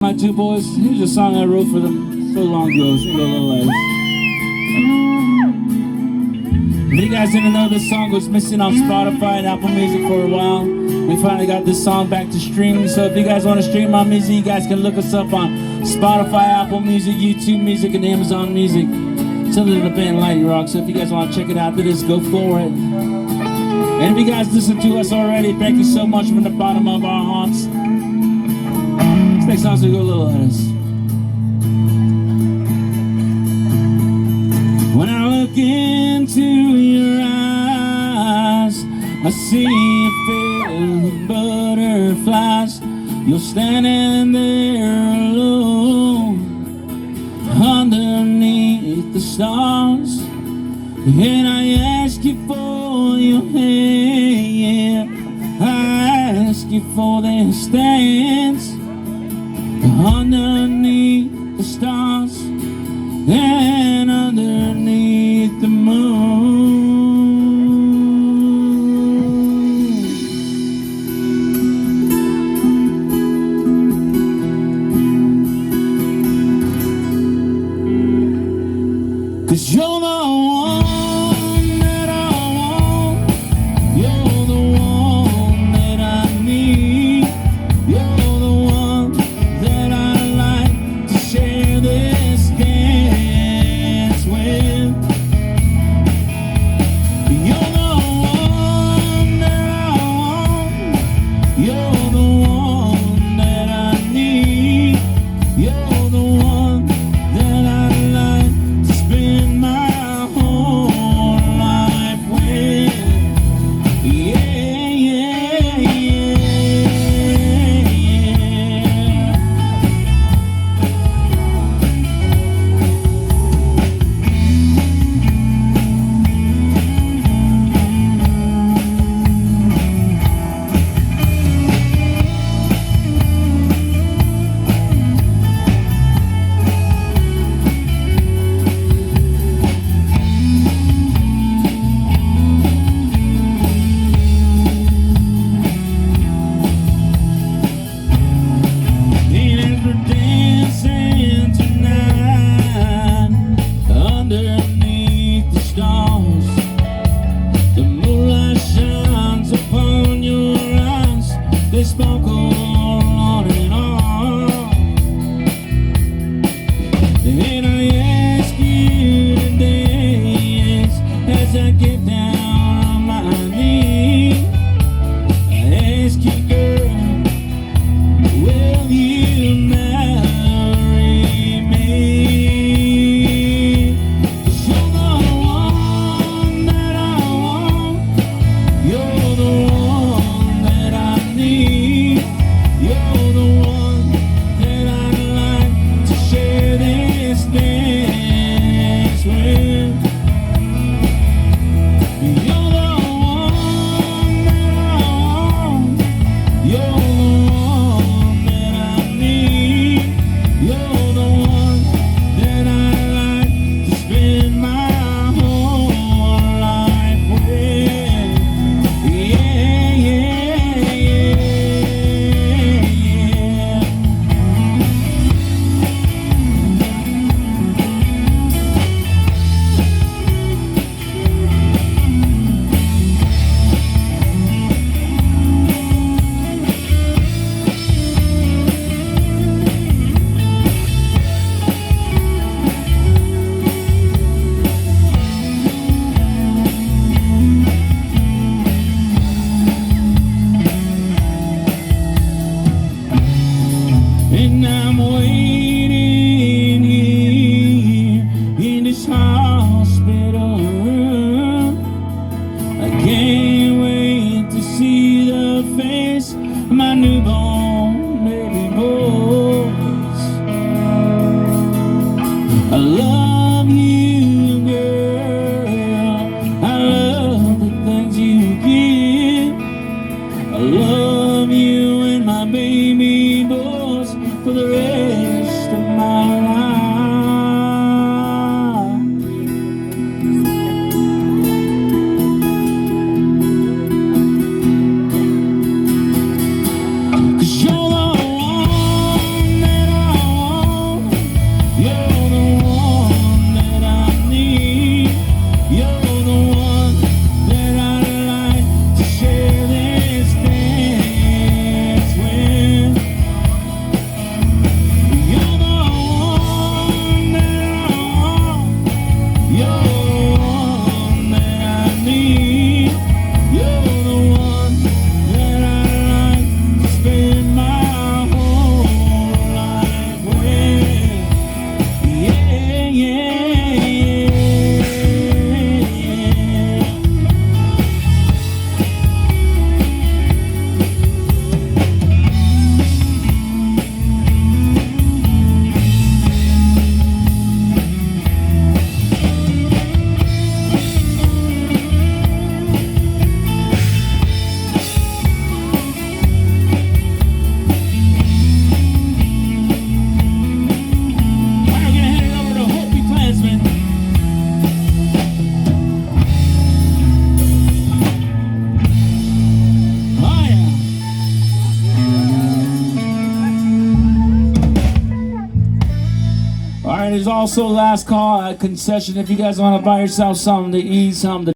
My two boys, here's a song I wrote for them so long ago. It's gonna go a little like this. If you guys didn't know, this song was missing on Spotify and Apple Music for a while. We finally got this song back to streaming. So if you guys want to stream our music, you guys can look us up on Spotify, Apple Music, YouTube Music, and Amazon Music. It's under the band Light Rock. So if you guys want to check it out, just go for it. And if you guys listen to us already, thank you so much from the bottom of our hearts. Next song's gonna go a little like this. When I look into your eyes, I see a field of butterflies. You're standing there alone underneath the stars, and I ask you for your hand. I ask you for their stance underneath the stars and underneath the moon. 'Cause you're the one that I want, you're the one that I need, you're the one that I like to share this dance with. You're the one that I want, you're the one that I need, you're the one that I like to spend my whole life with. Yeah, yeah, yeah, yeah. And as we're dancing tonight underneath the stars, the moonlight shines upon your eyes. They sparkle on and on. And I ask you to dance as I get down on my knees. I ask you, girl, will you marry me? 'Cause you're the one that I want, you're the one that I need, you're the one that I'd like to share this dance with. You're the one that I want, you're the one that I need, you're the one that I like to spend my whole life with. Yeah, yeah, yeah, yeah. And I'm waiting here in this hospital room. I can't wait to see the face of my newborn baby boys. I love you, girl. I love the things you give. I love you and my baby boys for the rest of my life. Cause you're the one that I All right, there's also last call at concession if you guys want to buy yourself something to eat, something to